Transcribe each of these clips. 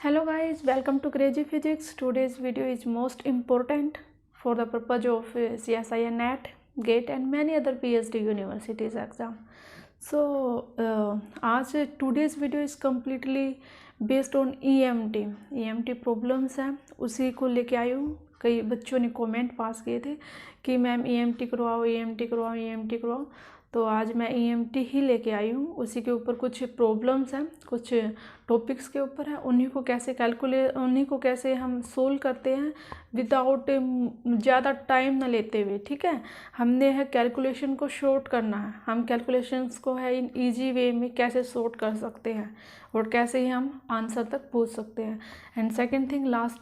Hello guys, welcome to Crazy Physics. Today's video is most important for the purpose of CSIR NET, GATE and many other PhD universities exam. So आज today's video is completely based on EMT problems है, उसी को लेके आई हूँ। कई बच्चों ने comment pass किए थे कि मैम EMT करवाओ। तो आज मैं EMT ही लेके आई हूँ। उसी के ऊपर कुछ प्रॉब्लम्स हैं, कुछ टॉपिक्स के ऊपर है, उन्हीं को कैसे हम सोल्व करते हैं विदाउट ज़्यादा टाइम न लेते हुए। ठीक है, हमने है कैलकुलेशन को शॉर्ट करना है। हम कैलकुलेशंस को है इन इजी वे में कैसे शॉर्ट कर सकते हैं और कैसे ही हम आंसर तक पहुंच सकते हैं। And second thing, last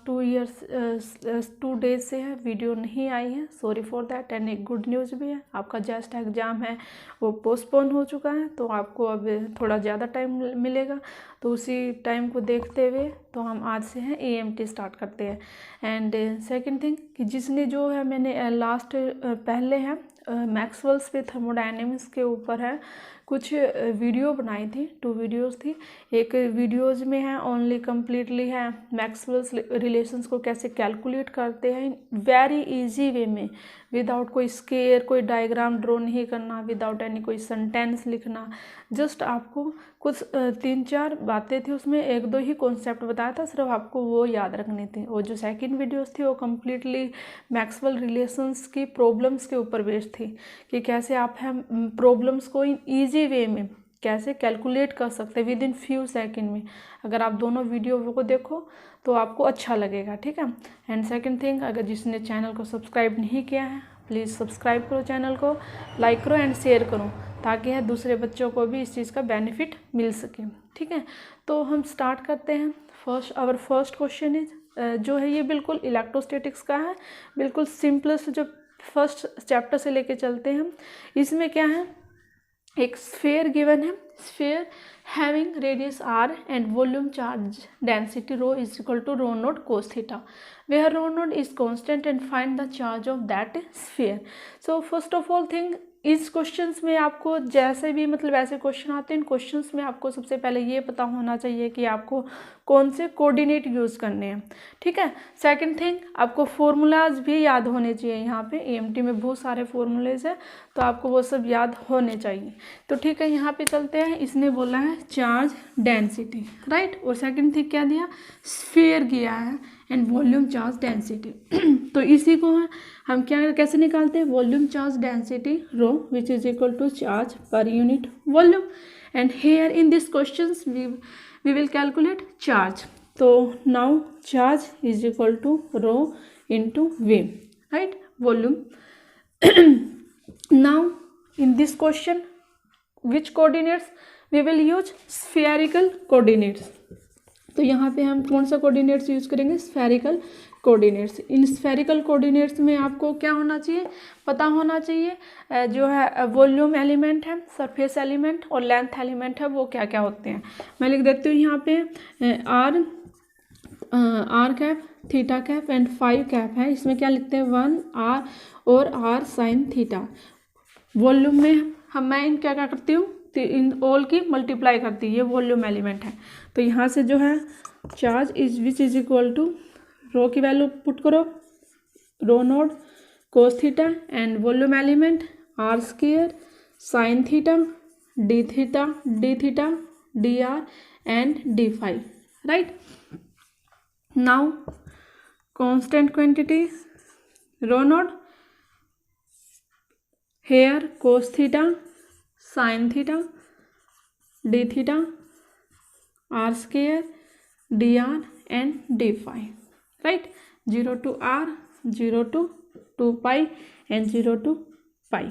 2 days से है वीडियो नहीं आई है, सॉरी फॉर दैट। एंड एक गुड न्यूज़ भी है, आपका जस्ट एग्ज़ाम है वो पोस्टपोन हो चुका है, तो आपको अब थोड़ा ज़्यादा टाइम मिलेगा। तो उसी टाइम को देखते हुए तो हम आज से हैं EMT स्टार्ट करते हैं। एंड सेकंड थिंग कि जिसने जो है मैंने लास्ट पहले है मैक्सवेल्स पे थर्मोडायनेमिक्स के ऊपर है कुछ वीडियो बनाई थी, 2 वीडियोस थी। एक वीडियोस में है ओनली कम्प्लीटली है मैक्सवेल्स रिलेशंस को कैसे कैलकुलेट करते हैं वेरी इजी वे में, विदाउट कोई स्केयर, कोई डायग्राम ड्रॉ नहीं करना, विदाउट एनी कोई सेंटेंस लिखना। जस्ट आपको कुछ 3-4 बातें थी उसमें, 1-2 ही कॉन्सेप्ट बताया था, सिर्फ आपको वो याद रखनी थी। और जो सेकंड वीडियोस थी वो कम्प्लीटली मैक्सवेल रिलेशंस की प्रॉब्लम्स के ऊपर बेस्ड थी कि कैसे आप है प्रॉब्लम्स को ईजी वे में कैसे कैलकुलेट कर सकते हैं विद इन फ्यू सेकेंड में। अगर आप दोनों वीडियो को देखो तो आपको अच्छा लगेगा। ठीक है। एंड सेकंड थिंग, अगर जिसने चैनल को सब्सक्राइब नहीं किया है प्लीज़ सब्सक्राइब करो, चैनल को लाइक करो एंड शेयर करो, ताकि है दूसरे बच्चों को भी इस चीज़ का बेनिफिट मिल सके। ठीक है, तो हम स्टार्ट करते हैं। फर्स्ट क्वेश्चन इज जो है ये बिल्कुल इलेक्ट्रोस्टैटिक्स का है, बिल्कुल सिंपलेस्ट जो फर्स्ट चैप्टर से लेके चलते हैं हम। इसमें क्या है, एक स्फीयर गिवन है, sphere having radius r and volume charge density ρ is equal to ρ naught cos theta, where ρ naught is constant and find the charge of that sphere. So first of all thing, इस questions में आपको जैसे भी मतलब ऐसे question आते हैं, इन questions में आपको सबसे पहले ये पता होना चाहिए कि आपको कौन से कोऑर्डिनेट यूज़ करने हैं। ठीक है। सेकंड थिंग, आपको फॉर्मूलाज भी याद होने चाहिए। यहाँ पे EMT में बहुत सारे फॉर्मूलेज हैं, तो आपको वो सब याद होने चाहिए। तो ठीक है, यहाँ पे चलते हैं। इसने बोला है चार्ज डेंसिटी, राइट, और सेकंड थिंग क्या दिया, स्फीयर दिया है एंड वॉल्यूम चार्ज डेंसिटी। तो इसी को हम क्या कैसे निकालते हैं, volume charge density ρ which is equal to charge per unit volume. And here in this questions we will calculate charge. So now charge is equal to rho into V, right, volume. Now in this question which coordinates we will use, spherical coordinates. तो यहाँ पे हम कौन सा coordinates use करेंगे, spherical coordinates. In spherical coordinates में आपको क्या होना चाहिए, पता होना चाहिए जो है वॉल्यूम एलिमेंट है, सरफेस एलिमेंट और लेंथ एलिमेंट है, वो क्या क्या होते हैं। मैं लिख देती हूँ यहाँ पे R cap, theta cap and five cap है। इसमें क्या लिखते हैं, 1 R और R साइन थीटा। वॉल्यूम में मैं इन क्या क्या करती हूँ, इन ऑल की मल्टीप्लाई करती है, ये वॉल्यूम एलिमेंट है। तो यहाँ से जो है charge is which is equal to rho की वैल्यू पुट करो, rho naught cos theta and volume element R square sine theta d theta d r and d five, right. Now constant quantity rho naught here cos theta sine theta d theta R square d r and d five, right. 0 to R, 0 to 2 pi and 0 to pi.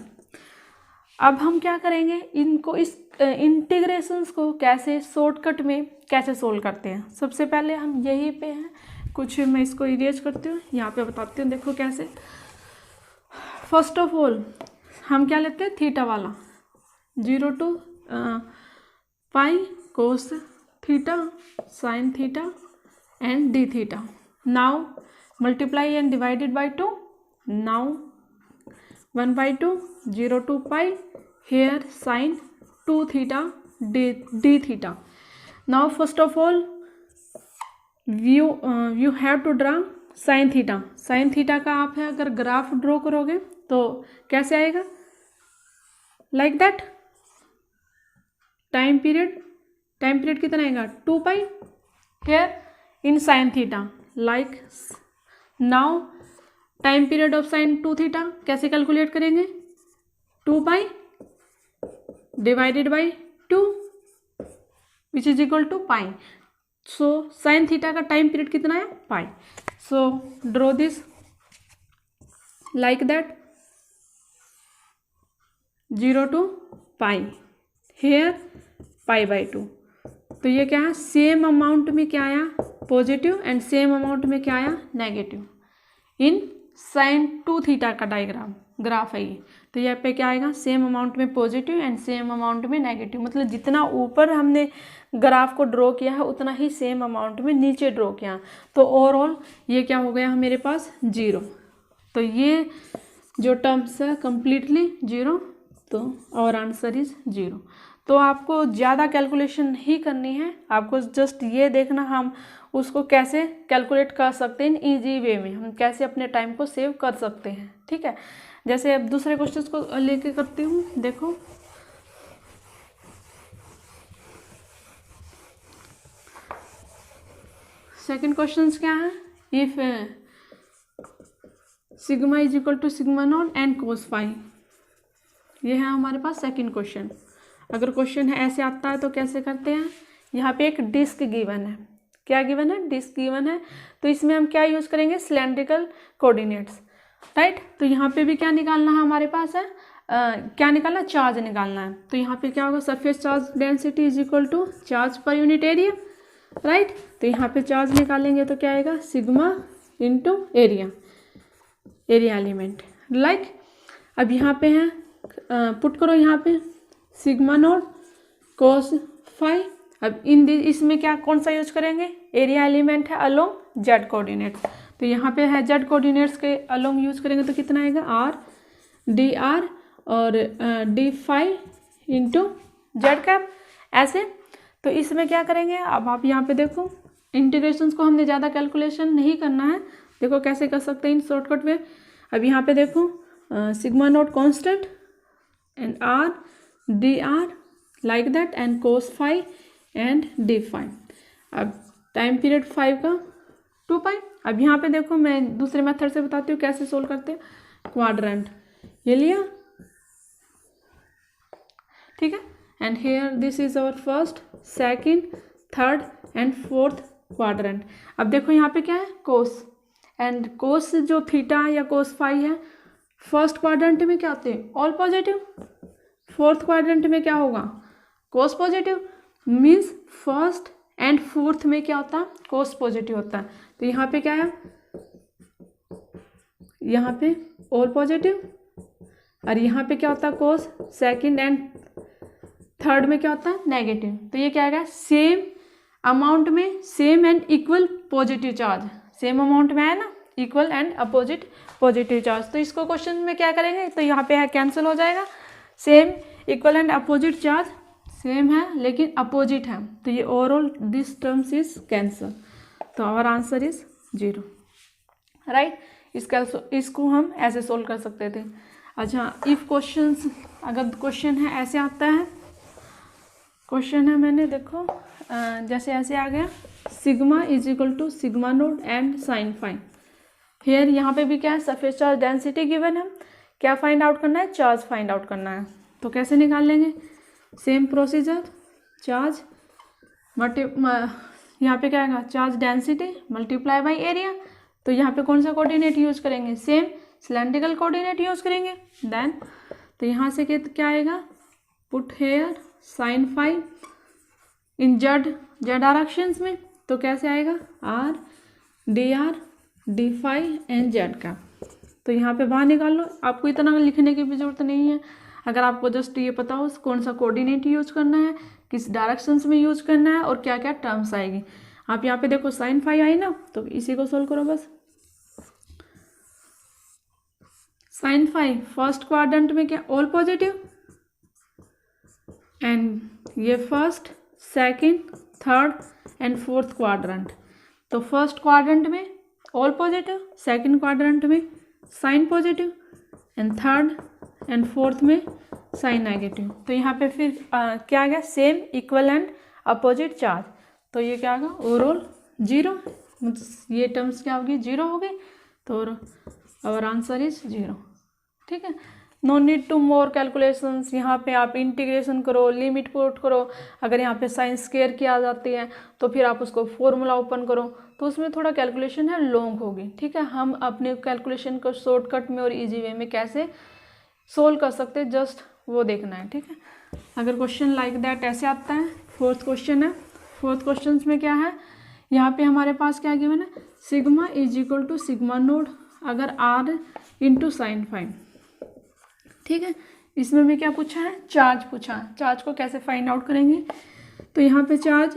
अब हम क्या करेंगे, इनको इस integrations को कैसे shortcut में कैसे सोल्व करते हैं। सबसे पहले हम यहीं पे हैं, कुछ मैं इसको इरेज करती हूँ, यहाँ पे बताती हूँ, देखो कैसे। फर्स्ट ऑफ ऑल हम क्या लेते हैं, थीटा वाला 0 to pi cos theta sine theta and d theta. Now multiply and divided by 2। Now 1/2 0 to pi here sine 2 theta d theta. Now first of all you have to draw sine theta. Sine theta का आप है अगर graph draw करोगे तो कैसे आएगा, like that. Time period कितना आएगा 2 pi here in sine theta, like now time period of sine 2 theta कैसे कैलकुलेट करेंगे, 2 pi divided by 2 which is equal to pi. So sine theta का टाइम पीरियड कितना है pi. So draw this like that 0 to pi here pi by 2। तो ये क्या है, same amount में क्या आया पॉजिटिव एंड सेम अमाउंट में क्या आया नेगेटिव इन साइन 2 थीटा का डायग्राम ग्राफ है ये। तो यहाँ पे क्या आएगा, सेम अमाउंट में पॉजिटिव एंड सेम अमाउंट में नेगेटिव, मतलब जितना ऊपर हमने ग्राफ को ड्रॉ किया है उतना ही सेम अमाउंट में नीचे ड्रॉ किया। तो ओवरऑल ये क्या हो गया मेरे पास 0। तो ये जो टर्म्स है कम्प्लीटली 0, तो और आंसर इज 0। तो आपको ज़्यादा कैलकुलेशन नहीं करनी है, आपको जस्ट ये देखना हम उसको कैसे कैलकुलेट कर सकते हैं इन ईजी वे में, हम कैसे अपने टाइम को सेव कर सकते हैं। ठीक है, जैसे अब दूसरे क्वेश्चन को लेके करती हूँ। देखो सेकंड क्वेश्चन क्या है, if sigma is equal to sigma naught and cos phi. ये है हमारे पास सेकंड क्वेश्चन। अगर क्वेश्चन है ऐसे आता है तो कैसे करते हैं, यहाँ पे एक डिस्क गिवन है, क्या गिवन है डिस्क गिवन है, तो इसमें हम क्या यूज़ करेंगे सिलेंड्रिकल कोऑर्डिनेट्स, राइट। तो यहाँ पे भी क्या निकालना है हमारे पास है क्या निकालना, चार्ज निकालना है। तो यहाँ पे क्या होगा, surface charge density is equal to charge per unit area, right. तो यहाँ पे चार्ज निकालेंगे तो क्या आएगा sigma into area element, like. अब यहाँ पे है पुट करो यहाँ पे सिग्मा नॉट कोस फाई। अब इसमें क्या कौन सा यूज करेंगे, एरिया एलिमेंट है अलोंग जेड कोऑर्डिनेट्स, तो यहाँ पे है जेड कोऑर्डिनेट्स के अलोंग यूज करेंगे तो कितना आएगा आर डी आर और d phi into Z cap ऐसे। तो इसमें क्या करेंगे, अब आप यहाँ पे देखो इंटीग्रेशंस को हमने ज़्यादा कैलकुलेशन नहीं करना है, देखो कैसे कर सकते हैं इन शॉर्टकट वे। अब यहाँ पे देखो sigma naught constant and R d R like that and cos phi and d phi. अब टाइम पीरियड 5 का 2 पाई। अब यहाँ पे देखो मैं दूसरे मेथड से बताती हूँ कैसे सोल्व करते हैं, क्वाड्रेंट ये लिया, ठीक है, and here this is our first second third and fourth quadrant. अब देखो यहाँ पे क्या है कोस, एंड कोस जो थीटा या कोस फाई है फर्स्ट क्वाड्रेंट में क्या होते हैं ऑल पॉजिटिव, फोर्थ क्वाड्रेंट में क्या होगा cos positive, means first and fourth में क्या होता है कोस पॉजिटिव होता है। तो यहाँ पे क्या है, यहाँ पे ऑल पॉजिटिव, और यहाँ पे क्या होता है कोस, सेकंड एंड थर्ड में क्या होता है नेगेटिव। तो ये क्या आएगा सेम अमाउंट में same and equal positive charge, same amount में है ना equal and opposite positive charge. तो इसको क्वेश्चन में क्या करेंगे, तो यहाँ पे है कैंसिल हो जाएगा, same equal and opposite charge same है लेकिन अपोजिट है, तो ये overall this terms is cancel. तो आवर आंसर इज 0, राइट। इसको हम ऐसे सोल्व कर सकते थे। अच्छा, इफ क्वेश्चंस अगर क्वेश्चन है ऐसे आता है, क्वेश्चन है मैंने देखो जैसे ऐसे आ गया sigma is equal to sigma note and sine fine. Here यहाँ पे भी क्या है सरफेस चार्ज डेंसिटी गिवन है, क्या फाइंड आउट करना है चार्ज फाइंड आउट करना है। तो कैसे निकाल लेंगे, सेम प्रोसीजर, चार्ज यहाँ पे क्या आएगा charge density multiply by area. तो यहाँ पे कौन सा कोऑर्डिनेट यूज करेंगे, सेम सिलेंड्रिकल कोऑर्डिनेट यूज करेंगे। देन तो यहाँ से क्या आएगा, put here sine phi in Z directions में, तो कैसे आएगा R d phi and Z का। तो यहाँ पे बाहर निकाल लो, आपको इतना लिखने की भी जरूरत नहीं है। अगर आपको जस्ट ये पता हो कौन सा कोऑर्डिनेट यूज करना है, किस डायरेक्शंस में यूज करना है और क्या क्या टर्म्स आएगी। आप यहाँ पे देखो साइन फाई आई ना, तो इसी को सोल्व करो बस। साइन फाई फर्स्ट क्वाड्रेंट में क्या ऑल पॉजिटिव, एंड ये first second third and fourth quadrant तो फर्स्ट क्वाड्रेंट में ऑल पॉजिटिव, सेकंड क्वाड्रेंट में sine positive and third and fourth में साइन नेगेटिव। तो यहाँ पे फिर क्या आ गया, same equal and opposite charge. तो ये क्या होगा, ओवरऑल 0, ये टर्म्स क्या होगी, 0 हो गई। तो आवर आंसर इज 0। ठीक है, no need to more calculations. यहाँ पे आप इंटीग्रेशन करो, लिमिट पुट करो। अगर यहाँ पे साइन स्क्वायर की आ जाती है तो फिर आप उसको फॉर्मूला ओपन करो, तो उसमें थोड़ा कैलकुलेशन है लॉन्ग होगी। ठीक है, हम अपने कैलकुलेशन को शॉर्टकट में और इजी वे में कैसे सोल्व कर सकते हैं, जस्ट वो देखना है। ठीक है, अगर क्वेश्चन लाइक दैट ऐसे आता है, फोर्थ क्वेश्चन है। फोर्थ क्वेश्चन में क्या है, यहाँ पे हमारे पास क्या गिवन है, sigma is equal to sigma node अगर r इंटू साइन फाइव। ठीक है, इसमें भी क्या पूछा है, चार्ज पूछा है। चार्ज को कैसे फाइंड आउट करेंगे, तो यहाँ पे चार्ज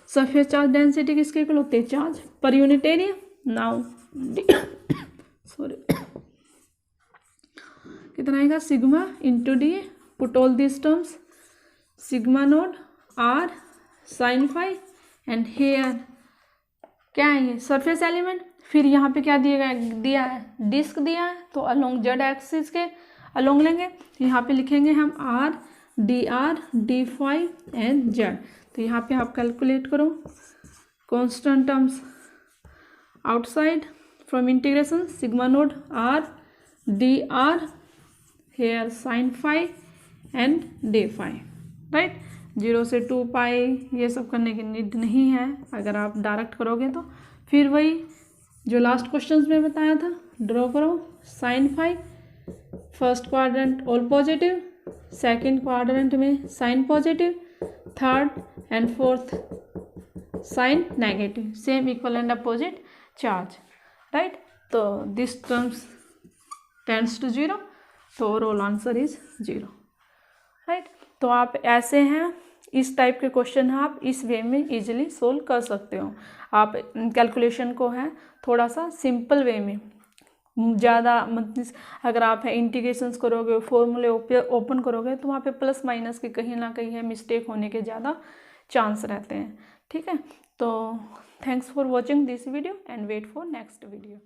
सरफेस चार्ज डेंसिटी किसके इक्वल होती है, charge per unit area. Now sorry कितना आएगा, sigma into d, put all this terms, sigma node r sine five and here क्या है ये, सरफेस एलिमेंट। फिर यहाँ पे क्या दिया है, डिस्क दिया है, तो अलोंग जेड एक्सिस के अलोंग लेंगे। यहाँ पे लिखेंगे हम r d एंड जेड। तो यहाँ पे आप कैलकुलेट करो constant terms outside from integration, sigma node r dr here sine five and d five. Right, 0 से 2 पाई ये सब करने की नीड नहीं है अगर आप डायरेक्ट करोगे तो। फिर वही जो लास्ट क्वेश्चन में बताया था, ड्रॉ करो sine phi, first quadrant all positive, second quadrant में sine positive, third and fourth sine negative, same equal and opposite charge. Right, तो दिस टर्म्स टेंड्स टू 0, तो ओवरऑल आंसर इज 0। राइट, तो आप ऐसे हैं, इस टाइप के क्वेश्चन आप इस वे में इजीली सोल्व कर सकते हो। आप कैलकुलेशन को है थोड़ा सा सिंपल वे में, ज़्यादा मतलब अगर आप इंटीग्रेशंस करोगे, फॉर्मूले ओपन करोगे, तो वहाँ पे प्लस माइनस के कहीं ना कहीं है मिस्टेक होने के ज़्यादा चांस रहते हैं। ठीक है, तो thanks for watching this video and wait for next video.